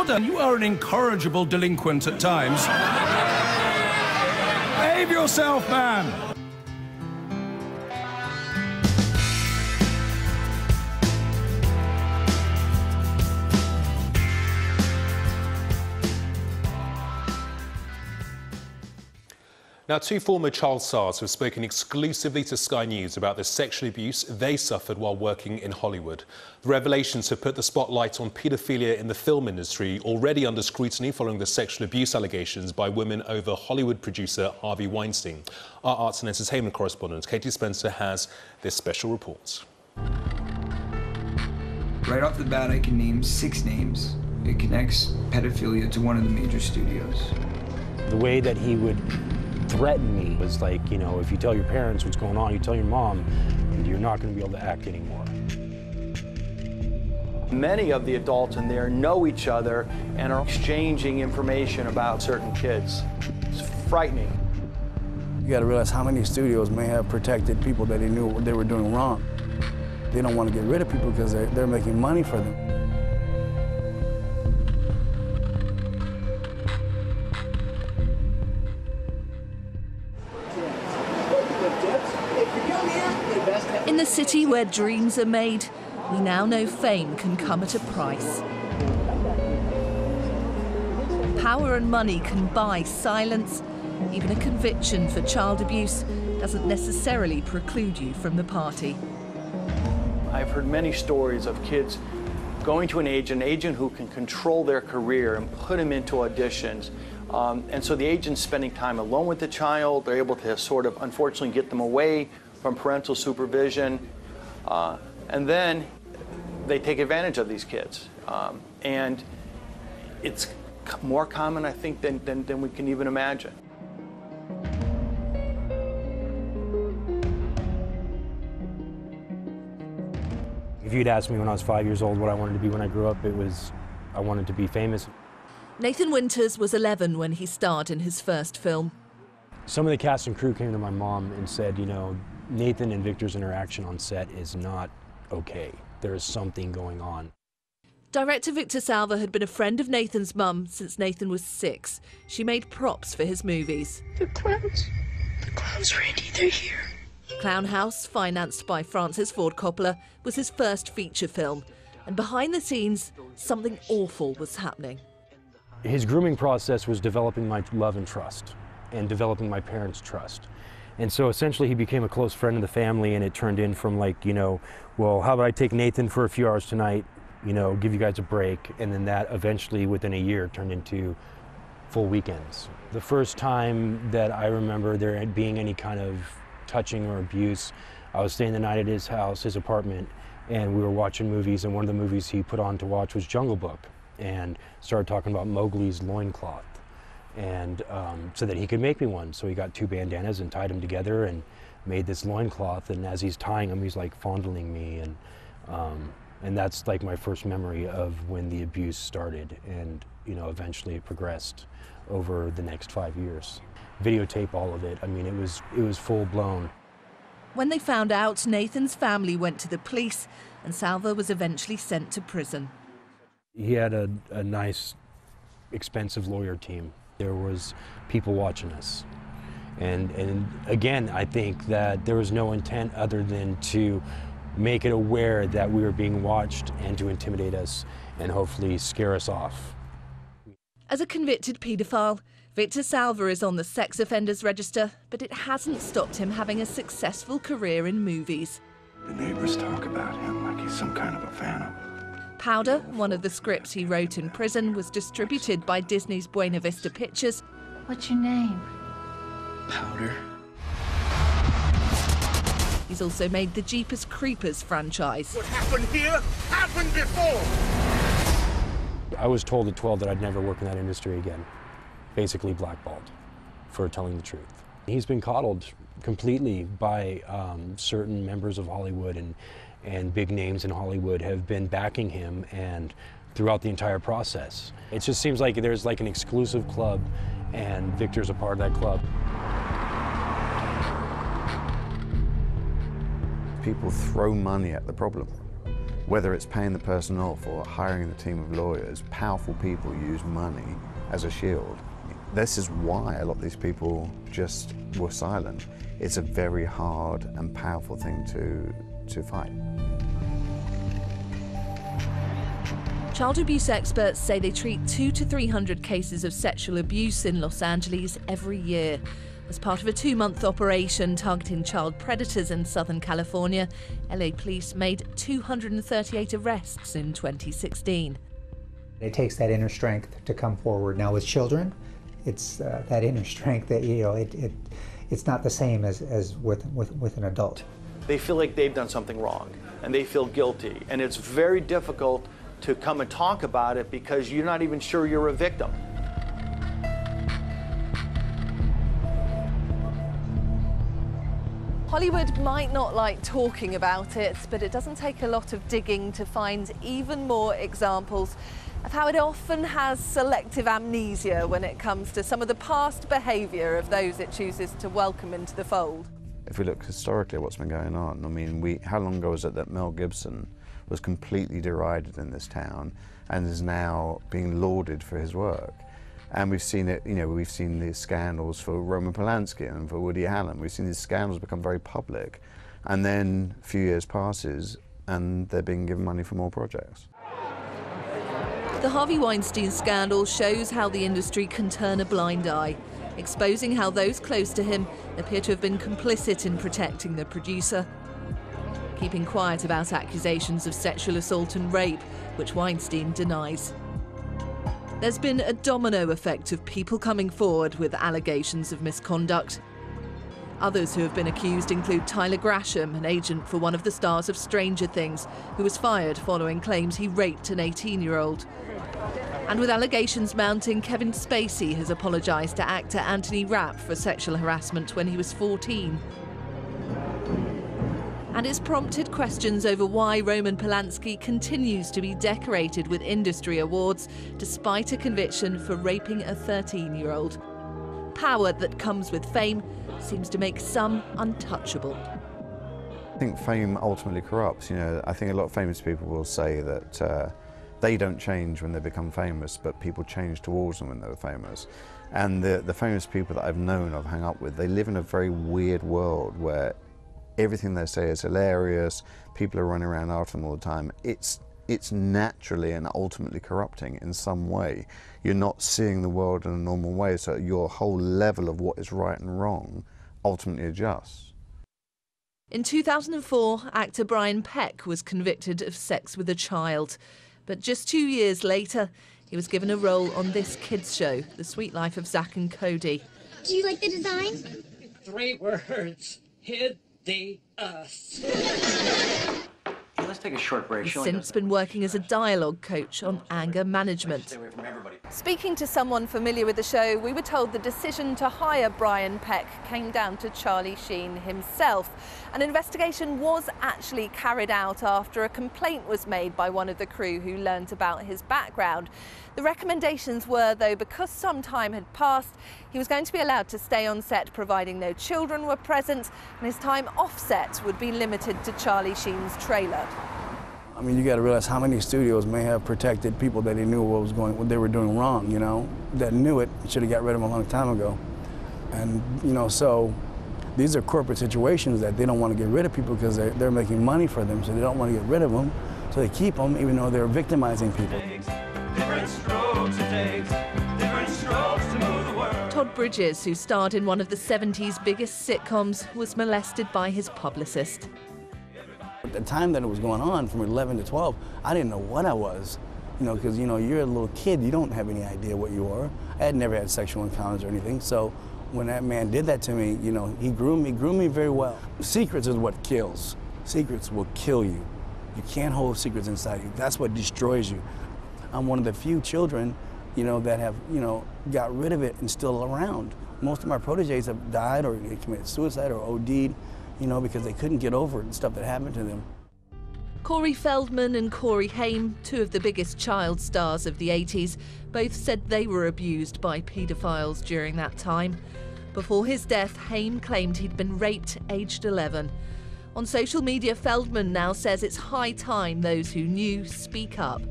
Jordan, you are an incorrigible delinquent at times. Behave yourself, man! Now, two former child stars have spoken exclusively to Sky News about the sexual abuse they suffered while working in Hollywood. The revelations have put the spotlight on paedophilia in the film industry, already under scrutiny following the sexual abuse allegations by women over Hollywood producer Harvey Weinstein. Our arts and entertainment correspondent Katie Spencer has this special report. Right off the bat, I can name 6 names. It connects pedophilia to one of the major studios. The way that he would threaten me was like, you know, if you tell your parents what's going on, you tell your mom, you're not going to be able to act anymore. Many of the adults in there know each other and are exchanging information about certain kids. It's frightening. You got to realize how many studios may have protected people that they knew what they were doing wrong. They don't want to get rid of people because they're making money for them. In the city where dreams are made, we now know fame can come at a price. Power and money can buy silence. Even a conviction for child abuse doesn't necessarily preclude you from the party. I've heard many stories of kids going to an agent who can control their career and put them into auditions. And so the agent's spending time alone with the child. They're able to sort of, unfortunately, get them away from parental supervision. And then they take advantage of these kids. And it's more common, I think, than we can even imagine. If you'd asked me when I was 5 years old what I wanted to be when I grew up, it was I wanted to be famous. Nathan Winters was 11 when he starred in his first film. Some of the cast and crew came to my mom and said, you know, Nathan and Victor's interaction on set is not okay. There is something going on. Director Victor Salva had been a friend of Nathan's mum since Nathan was 6. She made props for his movies. The clowns, Randy, they're here. Clown House, financed by Francis Ford Coppola, was his first feature film. And behind the scenes, something awful was happening. His grooming process was developing my love and trust and developing my parents' trust. And so essentially he became a close friend of the family, and it turned in from like, you know, well, how about I take Nathan for a few hours tonight, you know, give you guys a break, and then that eventually within a year turned into full weekends. The first time that I remember there being any kind of touching or abuse, I was staying the night at his house, his apartment, and we were watching movies, and one of the movies he put on to watch was Jungle Book, and started talking about Mowgli's loincloth, and so that he could make me one. So he got 2 bandanas and tied them together and made this loincloth, and as he's tying them, he's like fondling me, and that's like my first memory of when the abuse started, and you know, eventually it progressed over the next 5 years. Videotape all of it. I mean, it was full blown. When they found out, Nathan's family went to the police, and Salva was eventually sent to prison. He had a nice, expensive lawyer team. There was people watching us. And again, I think that there was no intent other than to make it aware that we were being watched and to intimidate us and hopefully scare us off. As a convicted paedophile, Victor Salva is on the sex offenders register, but it hasn't stopped him having a successful career in movies. The neighbors talk about him like he's some kind of a phantom. Powder, one of the scripts he wrote in prison, was distributed by Disney's Buena Vista Pictures. What's your name? Powder. He's also made the Jeepers Creepers franchise. What happened here happened before! I was told at 12 that I'd never work in that industry again. Basically blackballed for telling the truth. He's been coddled completely by certain members of Hollywood, and big names in Hollywood have been backing him and throughout the entire process. It just seems like there's like an exclusive club, and Victor's a part of that club. People throw money at the problem. Whether it's paying the person off or hiring the team of lawyers, powerful people use money as a shield. This is why a lot of these people just were silent. It's a very hard and powerful thing to fight. Child abuse experts say they treat 200 to 300 cases of sexual abuse in Los Angeles every year. As part of a 2-month operation targeting child predators in Southern California, LA police made 238 arrests in 2016. It takes that inner strength to come forward. Now with children, it's that inner strength that, you know, it's not the same as with an adult. They feel like they've done something wrong and they feel guilty, and it's very difficult to come and talk about it because you're not even sure you're a victim. Hollywood might not like talking about it, but it doesn't take a lot of digging to find even more examples of how it often has selective amnesia when it comes to some of the past behaviour of those it chooses to welcome into the fold. If we look historically at what's been going on, I mean, how long ago was it that Mel Gibson was completely derided in this town and is now being lauded for his work? And we've seen it, you know, we've seen these scandals for Roman Polanski and for Woody Allen. We've seen these scandals become very public, and then a few years passes and they're being given money for more projects. The Harvey Weinstein scandal shows how the industry can turn a blind eye, exposing how those close to him appear to have been complicit in protecting the producer, keeping quiet about accusations of sexual assault and rape, which Weinstein denies. There's been a domino effect of people coming forward with allegations of misconduct. Others who have been accused include Tyler Grasham, an agent for one of the stars of Stranger Things, who was fired following claims he raped an 18-year-old. And with allegations mounting, Kevin Spacey has apologised to actor Anthony Rapp for sexual harassment when he was 14. And it's prompted questions over why Roman Polanski continues to be decorated with industry awards despite a conviction for raping a 13-year-old. Power that comes with fame seems to make some untouchable. I think fame ultimately corrupts. You know, I think a lot of famous people will say that they don't change when they become famous, but people change towards them when they were famous. And the famous people that I've known, I've hung up with, they live in a very weird world where everything they say is hilarious, people are running around after them all the time. It's naturally and ultimately corrupting in some way. You're not seeing the world in a normal way, so your whole level of what is right and wrong ultimately adjusts. In 2004, actor Brian Peck was convicted of sex with a child. But just 2 years later, he was given a role on this kids' show, The Sweet Life of Zack and Cody. Do you like the design? 3 words. Hid the us. Let's take a short break. He's since been working as a dialogue coach on anger management. Speaking to someone familiar with the show, we were told the decision to hire Brian Peck came down to Charlie Sheen himself. An investigation was actually carried out after a complaint was made by one of the crew who learnt about his background. The recommendations were, though, because some time had passed, he was going to be allowed to stay on set providing no children were present, and his time off set would be limited to Charlie Sheen's trailer. I mean, you got to realize how many studios may have protected people that they knew what they were doing wrong, you know, that knew it, should have got rid of them a long time ago. And, you know, so these are corporate situations that they don't want to get rid of people because they're making money for them, so they don't want to get rid of them. So they keep them even though they're victimizing people. Different strokes it takes, different strokes to move the world. Todd Bridges, who starred in one of the 70s biggest sitcoms, was molested by his publicist. At the time that it was going on, from 11 to 12, I didn't know what I was, you know, because, you know, you're a little kid, you don't have any idea what you are. I had never had sexual encounters or anything, so when that man did that to me, you know, he groomed me very well. Secrets is what kills. Secrets will kill you. You can't hold secrets inside you. That's what destroys you. I'm one of the few children, you know, that have, you know, got rid of it and still around. Most of my proteges have died or they committed suicide or OD'd, you know, because they couldn't get over it and stuff that happened to them. Corey Feldman and Corey Haim, two of the biggest child stars of the 80s, both said they were abused by paedophiles during that time. Before his death, Haim claimed he'd been raped aged 11. On social media, Feldman now says it's high time those who knew speak up.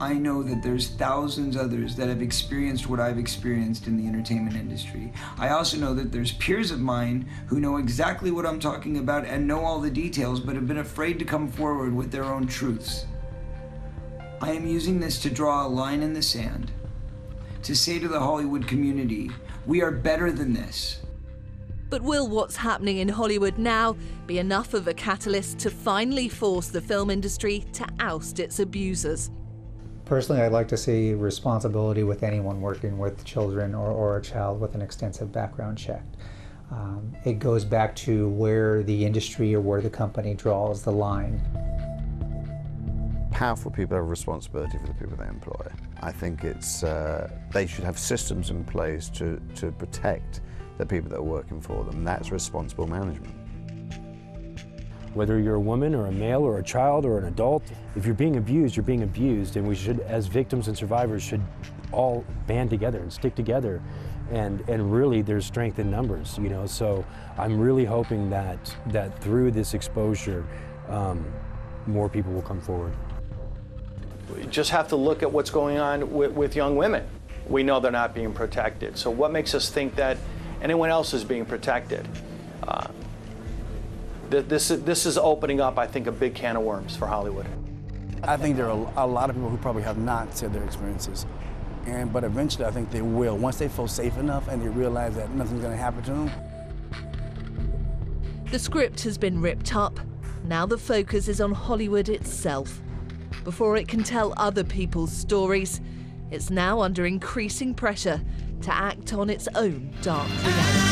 I know that there's thousands others that have experienced what I've experienced in the entertainment industry. I also know that there's peers of mine who know exactly what I'm talking about and know all the details, but have been afraid to come forward with their own truths. I am using this to draw a line in the sand, to say to the Hollywood community, we are better than this. But will what's happening in Hollywood now be enough of a catalyst to finally force the film industry to oust its abusers? Personally, I'd like to see responsibility with anyone working with children or a child with an extensive background check. It goes back to where the industry or where the company draws the line. Powerful people have a responsibility for the people they employ. I think it's they should have systems in place to protect the people that are working for them. That's responsible management. Whether you're a woman or a male or a child or an adult, if you're being abused, you're being abused, and we should, as victims and survivors, should all band together and stick together. And really, there's strength in numbers, you know. So I'm really hoping that through this exposure, more people will come forward. We just have to look at what's going on with young women. We know they're not being protected. So what makes us think that anyone else is being protected? This is opening up, I think, a big can of worms for Hollywood. I think there are a lot of people who probably have not said their experiences. But eventually I think they will. Once they feel safe enough and they realize that nothing's going to happen to them. The script has been ripped up. Now the focus is on Hollywood itself. Before it can tell other people's stories, it's now under increasing pressure to act on its own dark reality.